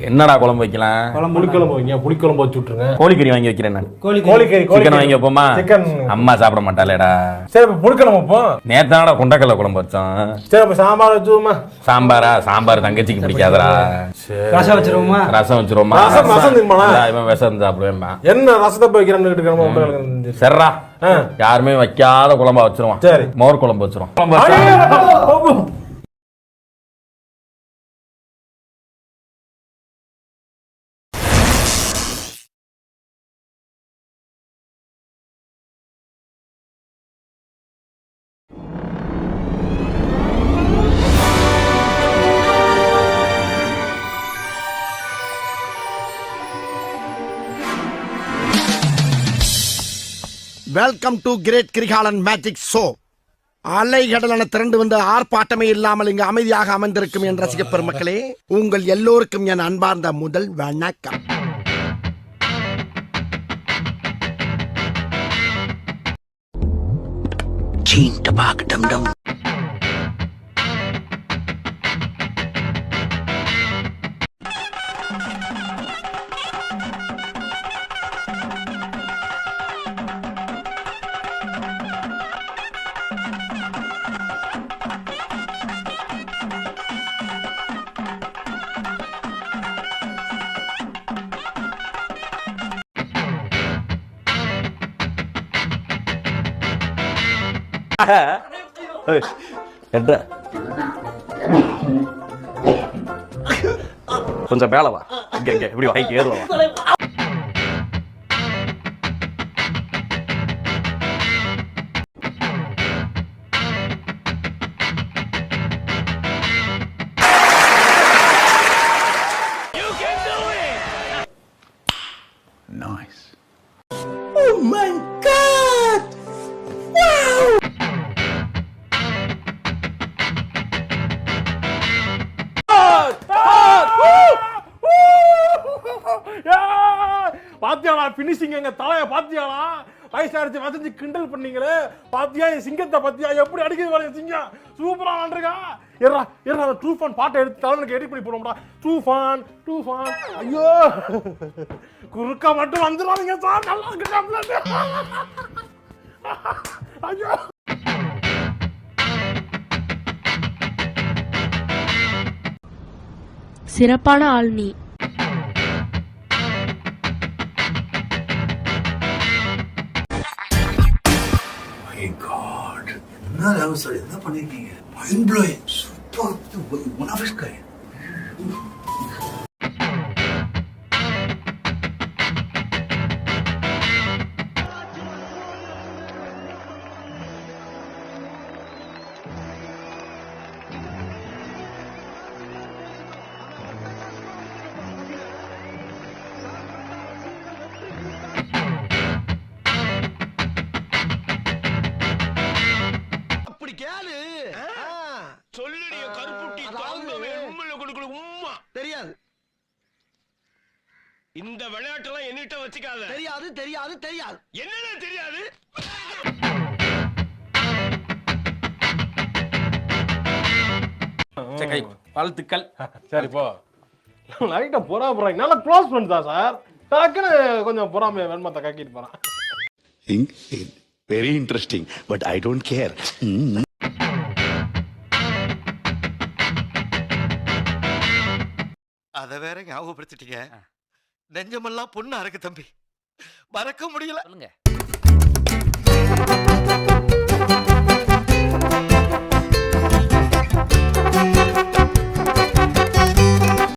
என்னடா குழம்பு வைக்கலாம்? புளிக்குழம்பு வைங்க, புளிக்குழம்பு வச்சு விட்டுருங்க. கோழிக்கறி வாங்கி வைக்கிறேன் நான். கோழிக்கறி சிக்கன் வாங்கி வைப்போமா? சிக்கன் அம்மா சாப்பிட மாட்டாளேடா. சரி இப்ப புளிக்குழம்பு வைப்போம். நேத்தானடா கொண்டக்கடலை குழம்பு வச்சோம். சரி இப்ப சாம்பார் வச்சுவோமா? சாம்பாரா? சாம்பார் தங்கச்சிக்கு பிடிக்காதடா. ரசம் வச்சிருவோமா? ரசம் வச்சிருவோமா? ரசம் தின்பானா? இவன் விஷம் சாப்பிடுவேன். என்ன ரசத்தை போய் வைக்கிறேன்னு சரிடா, யாருமே வைக்காத குழம்பா வச்சிருவான். சரி மோர் குழம்பு வச்சிருவோம். Welcome to great Kirikalan magic show. அலைகடலான திரண்டு வந்து ஆர்ப்பாட்டமே இல்லாமல் இங்கு அமைதியாக அமர்ந்திருக்கும் என் ரசிக பெருமக்களே, உங்கள் எல்லோருக்கும் என் அன்பார்ந்த முதல் வணக்கம். கொஞ்சம் மேல வா. இங்க இப்படி வாங்கி ஏறுவா. Nice. Oh my God! Wow! பாத்தியாளா பினிஷிங் எங்க தலைய பாத்தியாளா? வயசாரிச்சு வசஞ்சு கிண்டல் பண்ணீங்களே பாத்தியா? என் சிங்கத்தை பாத்தியா எப்படி அடிக்குது பாருங்க சிங்கம். சூப்பரா ஆண்டிருக்கா. ஏறா ஏறா டூஃபான் பாட்டை எடுத்து தலைவனுக்கு எடிட் பண்ணி போடும்டா. டூஃபான் டூஃபான். ஐயோ குறுக்கா மட்டும் வந்துடாதீங்க சார். நல்லா இருக்கு. ஐயோ சிறப்பான ஆள் நீ. என்ன பண்ணிருக்கீங்க? Mind blowing. Super. One of his kind. தெரியாது. இந்த விளையாட்டெல்லாம் என்னிட்ட வச்சுக்காத. தெரியாது தெரியாது தெரியாது. என்னன்னு தெரியாது? வாழ்த்துக்கள். சரி போ. லைட்டா பொறா போறாங்க. நல்லா க்ளோஸ் பண்ணிட்டா சார். டக்குன்னு கொஞ்சம் பொறாமைய வெண்மத்தை கக்கிட்டு போறான். Very interesting, but I don't care. அத வேற ஞாபகப்படுத்திட்டீங்க. நெஞ்சமெல்லாம் பொண்ணா இருக்கு தம்பி. மறக்க முடியல.